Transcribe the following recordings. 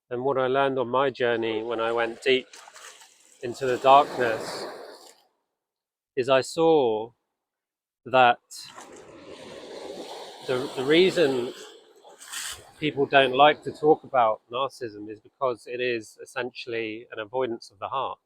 And what I learned on my journey when I went deep into the darkness is I saw that the reason people don't like to talk about narcissism is because it is essentially an avoidance of the heart.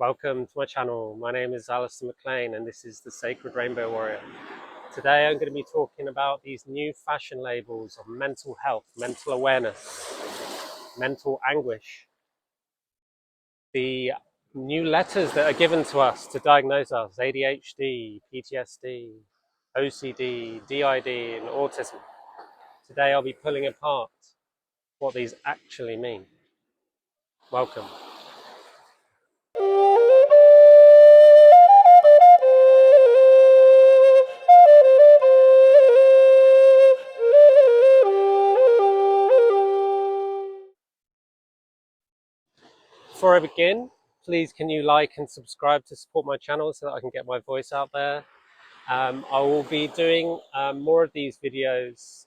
Welcome to my channel. My name is Alistair McLean and this is the Sacred Rainbow Warrior. Today I'm going to be talking about these new fashion labels of mental health, mental awareness, mental anguish. The new letters that are given to us to diagnose us: ADHD, PTSD, OCD, DID and autism. Today I'll be pulling apart what these actually mean. Welcome. Before I begin, please can you like and subscribe to support my channel so that I can get my voice out there. I will be doing more of these videos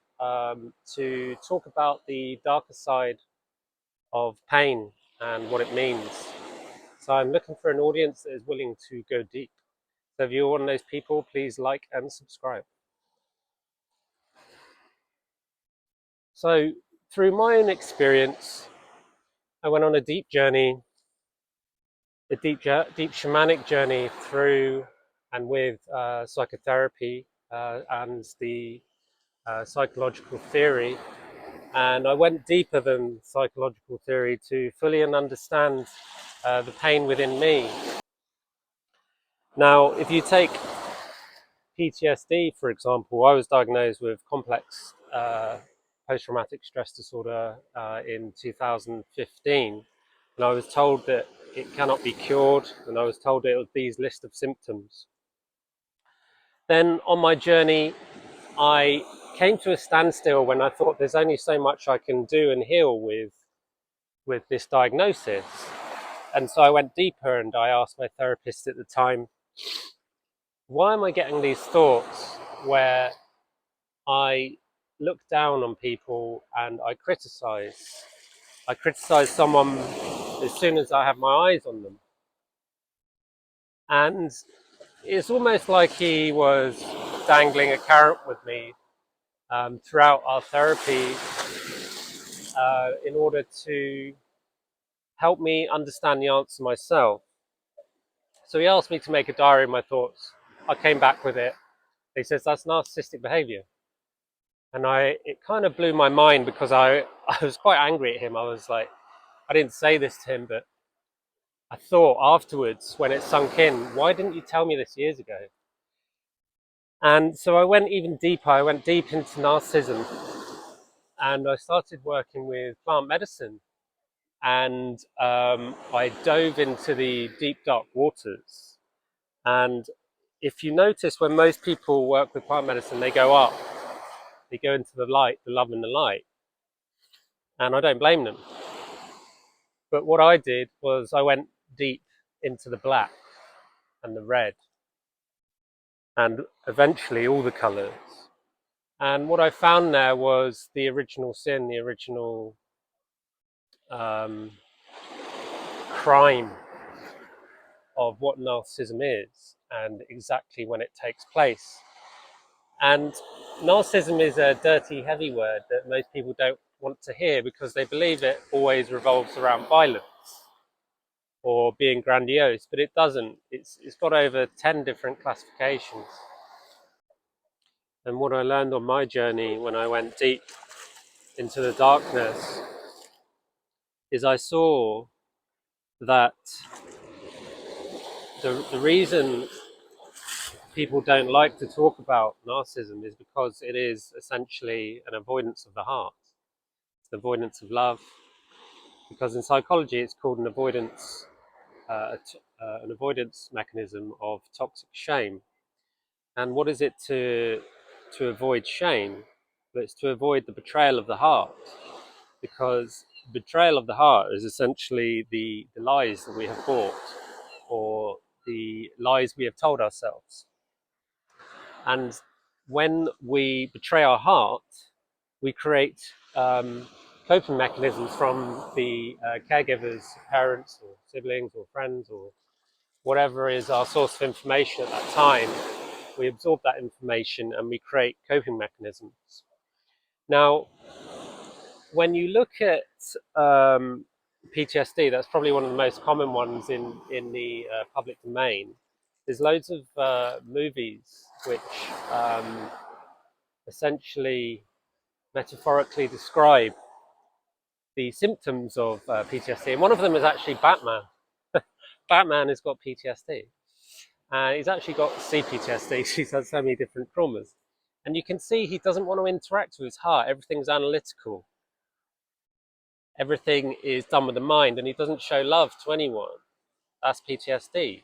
to talk about the darker side of pain and what it means. So I'm looking for an audience that is willing to go deep. So if you're one of those people, please like and subscribe. So through my own experience, I went on a deep journey, a deep shamanic journey through and with psychotherapy and the psychological theory. And I went deeper than psychological theory to fully understand the pain within me. Now, if you take PTSD, for example, I was diagnosed with complex post-traumatic stress disorder in 2015. And I was told that it cannot be cured, and I was told it was these list of symptoms. Then on my journey, I came to a standstill when I thought there's only so much I can do and heal with this diagnosis. And so I went deeper and I asked my therapist at the time, why am I getting these thoughts where I look down on people and I criticize someone as soon as I have my eyes on them? And it's almost like he was dangling a carrot with me throughout our therapy in order to help me understand the answer myself. So he asked me to make a diary of my thoughts. I came back with it. He says, that's narcissistic behavior. And it kind of blew my mind because I was quite angry at him. I was like, I didn't say this to him, but I thought afterwards when it sunk in, why didn't you tell me this years ago? And so I went even deeper. I went deep into narcissism and I started working with plant medicine. And I dove into the deep, dark waters. And if you notice, when most people work with plant medicine, they go up, they go into the light, the love and the light. And I don't blame them. But what I did was I went deep into the black and the red and eventually all the colors. And what I found there was the original sin, the original crime of what narcissism is and exactly when it takes place. And narcissism is a dirty, heavy word that most people don't want to hear because they believe it always revolves around violence or being grandiose, but it doesn't. It's got over 10 different classifications. And what I learned on my journey when I went deep into the darkness is I saw that the reason people don't like to talk about narcissism is because it is essentially an avoidance of the heart. It's an avoidance of love, because in psychology it's called an avoidance an avoidance mechanism of toxic shame. And what is it to avoid shame? But it's to avoid the betrayal of the heart, because betrayal of the heart is essentially the lies that we have bought, or the lies we have told ourselves. And when we betray our heart, we create coping mechanisms from the caregivers, parents, or siblings, or friends, or whatever is our source of information at that time. We absorb that information and we create coping mechanisms. Now, when you look at PTSD, that's probably one of the most common ones in the public domain. There's loads of movies which essentially metaphorically describe the symptoms of PTSD, and one of them is actually Batman. Batman has got PTSD. He's actually got CPTSD. He's had so many different traumas. And you can see he doesn't want to interact with his heart. Everything's analytical. Everything is done with the mind, and he doesn't show love to anyone. That's PTSD.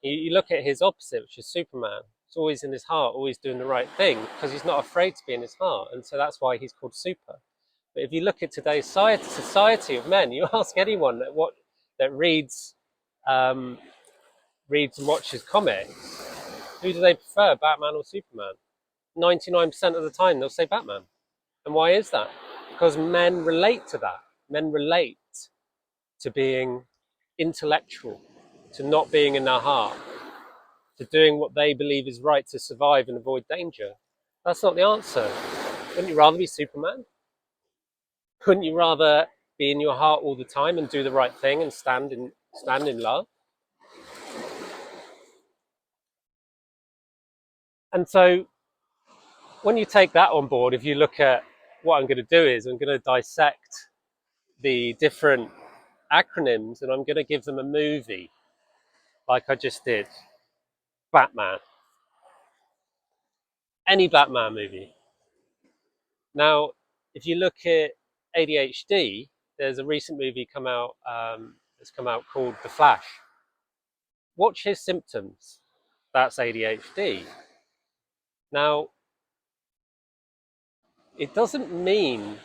You look at his opposite, which is Superman. He's always in his heart, always doing the right thing, because he's not afraid to be in his heart. And so that's why he's called Super. But if you look at today's society of men, you ask anyone that reads and watches comics, who do they prefer, Batman or Superman? 99% of the time they'll say Batman. And why is that? Because men relate to that. Men relate to being intellectual, to not being in their heart, to doing what they believe is right to survive and avoid danger. That's not the answer. Wouldn't you rather be Superman? Couldn't you rather be in your heart all the time and do the right thing and stand in love? And so when you take that on board, if you look at what I'm going to do is I'm going to dissect the different acronyms and I'm going to give them a movie like I just did. Batman. Any Batman movie. Now, if you look at ADHD, there's a recent movie that's come out called The Flash. Watch his symptoms. That's ADHD. Now, it doesn't mean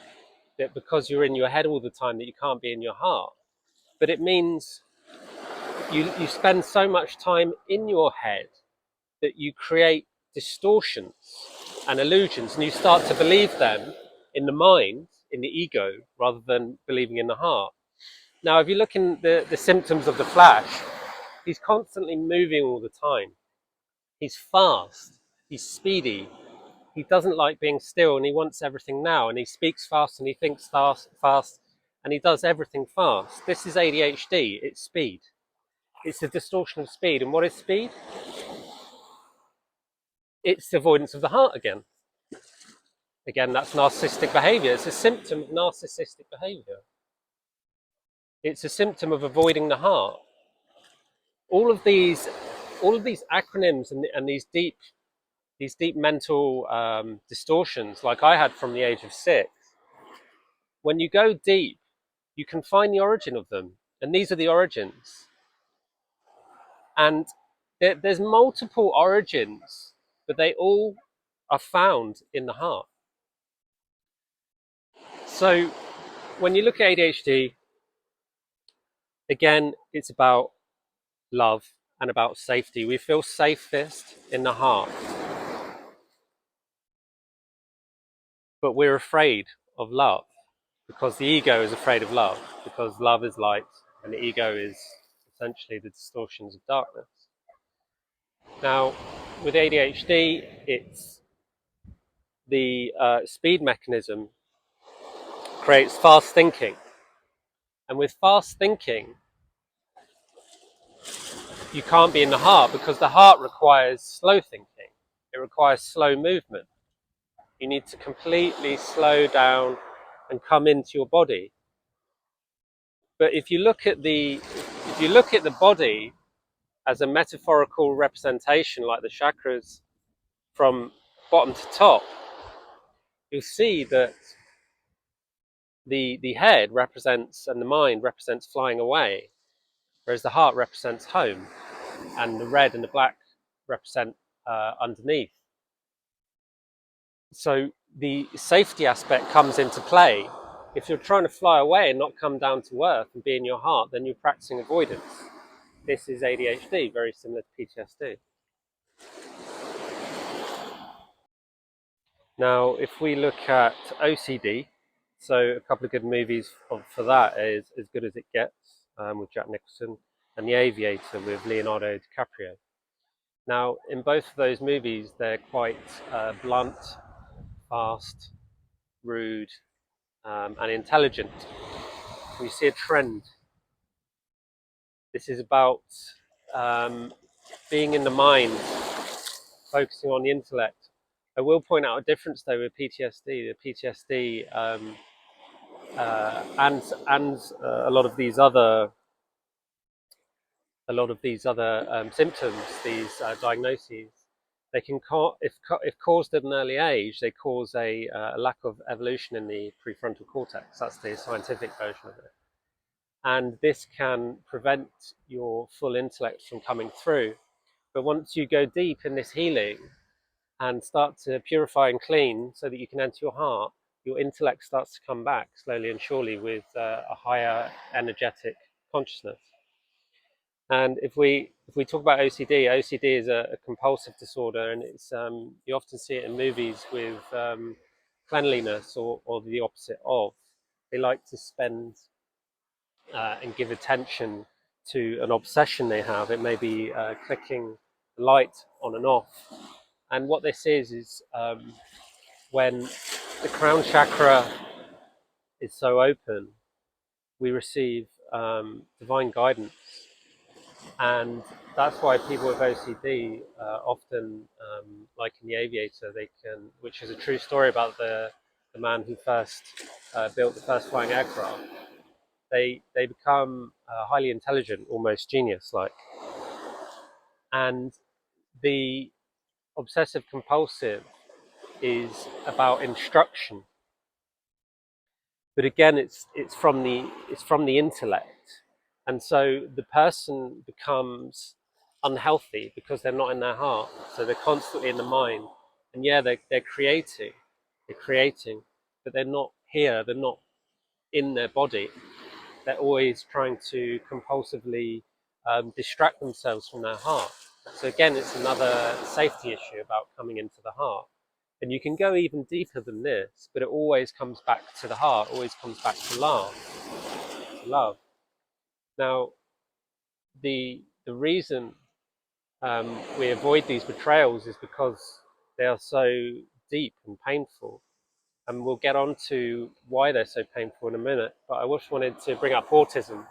that because you're in your head all the time that you can't be in your heart, but it means you spend so much time in your head that you create distortions and illusions, and you start to believe them in the mind, in the ego, rather than believing in the heart. Now, if you look in the symptoms of the Flash, he's constantly moving all the time. He's fast, he's speedy, he doesn't like being still, and he wants everything now, and he speaks fast and he thinks fast, and he does everything fast. This is ADHD, it's speed. It's a distortion of speed. And what is speed? It's avoidance of the heart again. Again, that's narcissistic behavior. It's a symptom of narcissistic behavior. It's a symptom of avoiding the heart. All of these acronyms and these deep mental distortions, like I had from the age of 6, when you go deep, you can find the origin of them. And these are the origins. And there's multiple origins, but they all are found in the heart. So when you look at ADHD, again, it's about love and about safety. We feel safest in the heart, but we're afraid of love because the ego is afraid of love, because love is light and the ego is essentially the distortions of darkness. Now, with ADHD, it's the speed mechanism creates fast thinking. And with fast thinking, you can't be in the heart because the heart requires slow thinking. It requires slow movement. You need to completely slow down and come into your body. But if you look at the body as a metaphorical representation, like the chakras from bottom to top, you'll see that the head represents and the mind represents flying away. whereas the heart represents home, and the red and the black represent underneath. So the safety aspect comes into play. If you're trying to fly away and not come down to earth and be in your heart, then you're practicing avoidance. This is ADHD, very similar to PTSD. Now, if we look at OCD, so a couple of good movies for that is As Good as It Gets with Jack Nicholson, and The Aviator with Leonardo DiCaprio. Now, in both of those movies, they're quite blunt, fast, rude, and intelligent. We see a trend. This is about being in the mind, focusing on the intellect. I will point out a difference though with PTSD. The PTSD and a lot of these other symptoms, these diagnoses, they can if caused at an early age, they cause a lack of evolution in the prefrontal cortex. That's the scientific version of it, and this can prevent your full intellect from coming through. But once you go deep in this healing and start to purify and clean so that you can enter your heart, your intellect starts to come back slowly and surely with a higher energetic consciousness. And if we talk about OCD is a compulsive disorder, and it's you often see it in movies with cleanliness or the opposite of. They like to spend and give attention to an obsession they have. It may be clicking the light on and off. And what this is when the crown chakra is so open, we receive divine guidance. And that's why people with OCD often, like in The Aviator, which is a true story about the man who first built the first flying aircraft, they become highly intelligent, almost genius-like. And the obsessive compulsive is about instruction, but again, it's from the intellect, and so the person becomes unhealthy because they're not in their heart, so they're constantly in the mind, and yeah, they're creating, but they're not here, they're not in their body. They're always trying to compulsively distract themselves from their heart. So again, it's another safety issue about coming into the heart. And you can go even deeper than this, but it always comes back to the heart, always comes back to love. Now, the reason we avoid these betrayals is because they are so deep and painful. And we'll get on to why they're so painful in a minute. But I just wanted to bring up autism.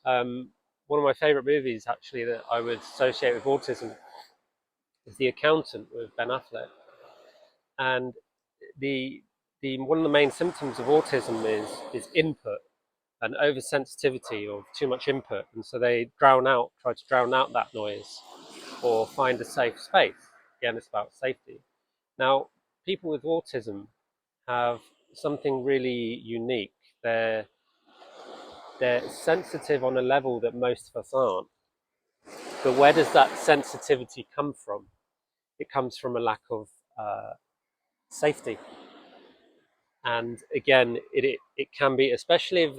One of my favorite movies, actually, that I would associate with autism is The Accountant with Ben Affleck. And the one of the main symptoms of autism is input and oversensitivity of too much input, and so they try to drown out that noise or find a safe space. Again, it's about safety. Now, people with autism have something really unique. They're sensitive on a level that most of us aren't. But where does that sensitivity come from? It comes from a lack of safety. And again, it can be, especially if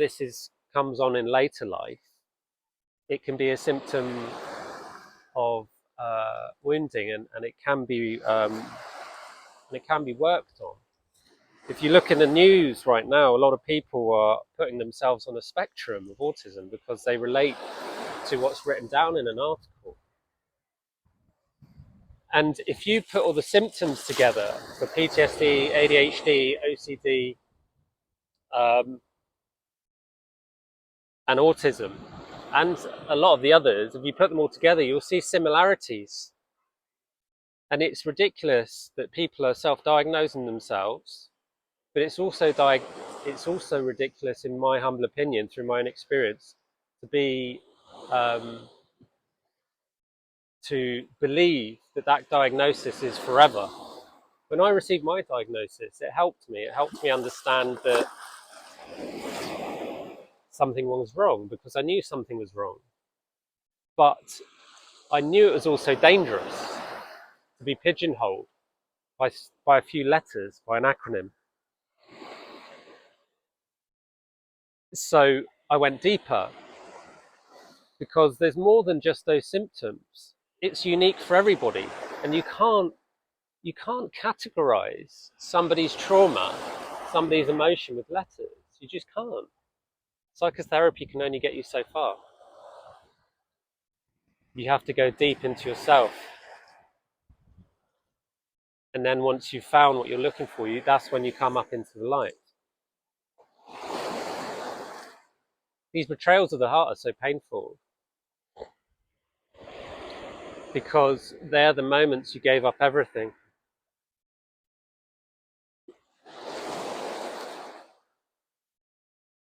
comes on in later life, it can be a symptom of wounding, and it can be worked on. If you look in the news right now, a lot of people are putting themselves on a spectrum of autism because they relate to what's written down in an article. And if you put all the symptoms together for PTSD, ADHD, OCD, and autism, and a lot of the others, if you put them all together, you'll see similarities. And it's ridiculous that people are self-diagnosing themselves, but it's also ridiculous, in my humble opinion, through my own experience, to believe that diagnosis is forever. When I received my diagnosis, it helped me. It helped me understand that something was wrong, because I knew something was wrong. But I knew it was also dangerous to be pigeonholed by a few letters, by an acronym. So I went deeper because there's more than just those symptoms. It's unique for everybody, and you can't categorize somebody's trauma, somebody's emotion with letters. You just can't. Psychotherapy can only get you so far. You have to go deep into yourself. And then once you've found what you're looking for, that's when you come up into the light. These betrayals of the heart are so painful because they're the moments you gave up everything.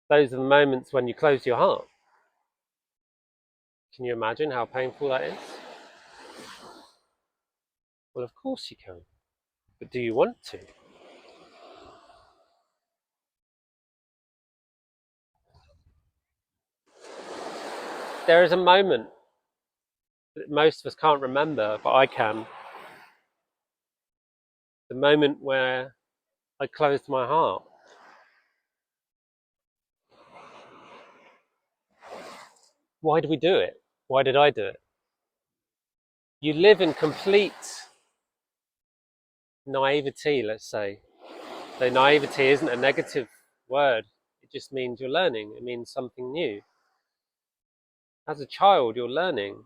Those are the moments when you close your heart. Can you imagine how painful that is? Well, of course you can. But do you want to? There is a moment that most of us can't remember, but I can. The moment where I closed my heart. Why do we do it? Why did I do it? You live in complete naivety, let's say. Though naivety isn't a negative word, it just means you're learning. It means something new. As a child, you're learning,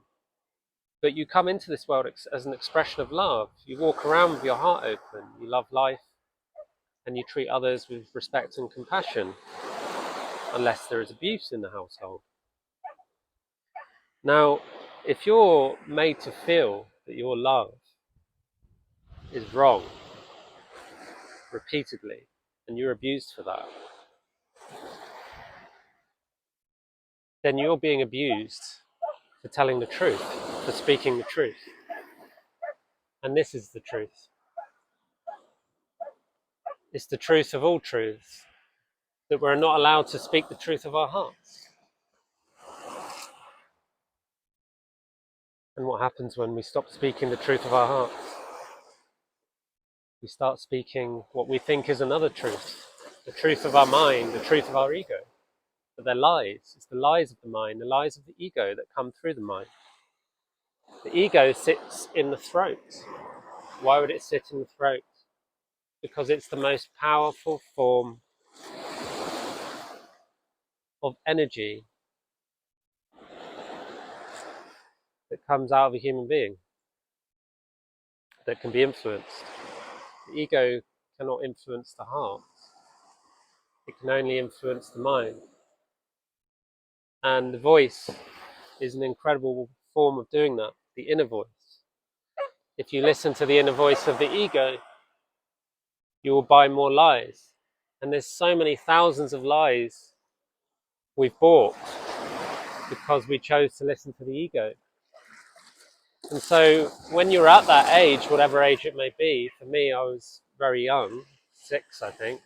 but you come into this world as an expression of love. You walk around with your heart open. You love life, and you treat others with respect and compassion, unless there is abuse in the household. Now, if you're made to feel that your love is wrong repeatedly, and you're abused for that, then you're being abused for telling the truth, for speaking the truth. And this is the truth. It's the truth of all truths, that we're not allowed to speak the truth of our hearts. And what happens when we stop speaking the truth of our hearts? We start speaking what we think is another truth, the truth of our mind, the truth of our ego. But they're lies. It's the lies of the mind, the lies of the ego that come through the mind. The ego sits in the throat. Why would it sit in the throat? Because it's the most powerful form of energy that comes out of a human being that can be influenced. The ego cannot influence the heart. It can only influence the mind. And the voice is an incredible form of doing that, the inner voice. If you listen to the inner voice of the ego, you will buy more lies. And there's so many thousands of lies we've bought because we chose to listen to the ego. And so when you're at that age, whatever age it may be, for me, I was very young, 6, I think.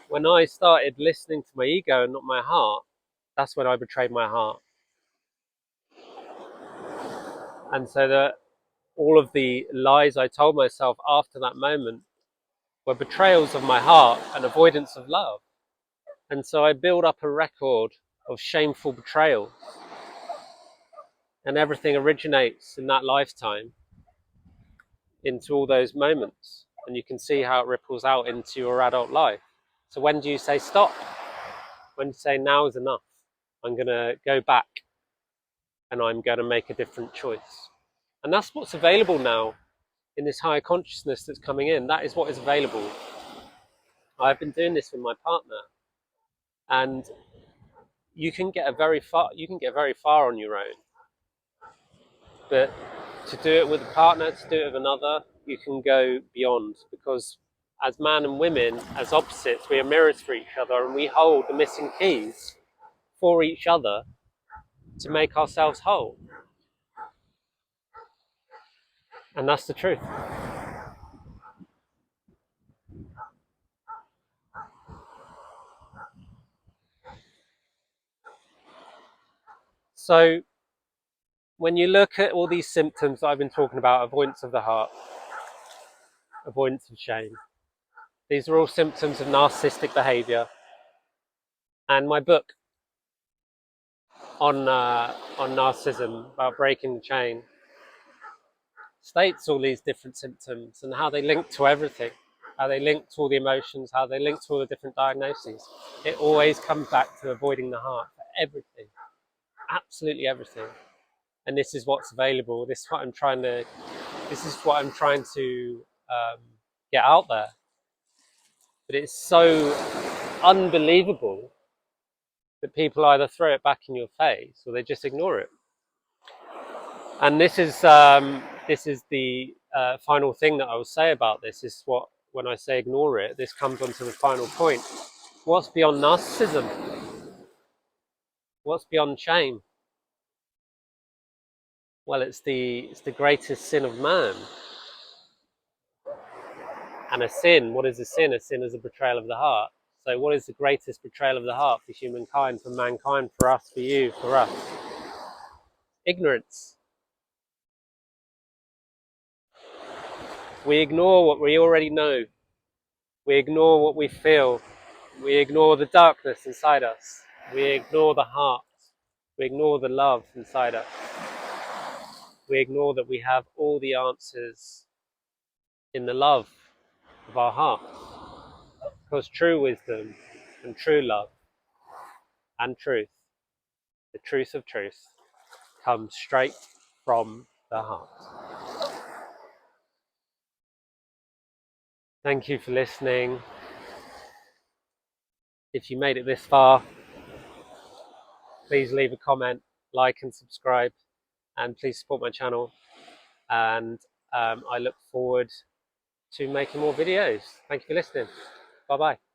When I started listening to my ego and not my heart, that's when I betrayed my heart. And so that all of the lies I told myself after that moment were betrayals of my heart and avoidance of love. And so I built up a record of shameful betrayal. And everything originates in that lifetime into all those moments. And you can see how it ripples out into your adult life. So when do you say stop? When do you say now is enough? I'm going to go back and I'm going to make a different choice. And that's what's available now in this higher consciousness that's coming in. That is what is available. I've been doing this with my partner, and you can get very far on your own. But to do it with a partner, to do it with another, you can go beyond, because as man and women, as opposites, we are mirrors for each other, and we hold the missing keys for each other to make ourselves whole. And that's the truth. So when you look at all these symptoms that I've been talking about, avoidance of the heart, avoidance of shame, these are all symptoms of narcissistic behavior. And my book on narcissism, about breaking the chain, states all these different symptoms and how they link to everything, how they link to all the emotions, how they link to all the different diagnoses. It always comes back to avoiding the heart for everything, absolutely everything. And this is what's available. This is what I'm trying to. This is what I'm trying to get out there. But it's so unbelievable that people either throw it back in your face or they just ignore it. And this is the final thing that I will say about this. Is what, when I say ignore it, this comes onto the final point. What's beyond narcissism? What's beyond shame? Well, it's the greatest sin of man. And a sin, what is a sin? A sin is a betrayal of the heart. So what is the greatest betrayal of the heart for humankind, for mankind, for us, for you, for us? Ignorance. We ignore what we already know. We ignore what we feel. We ignore the darkness inside us. We ignore the heart. We ignore the love inside us. We ignore that we have all the answers in the love of our heart. Because true wisdom and true love and truth, the truth of truth, comes straight from the heart. Thank you for listening. If you made it this far, please leave a comment, like and subscribe, and please support my channel. And I look forward to making more videos. Thank you for listening. Bye bye.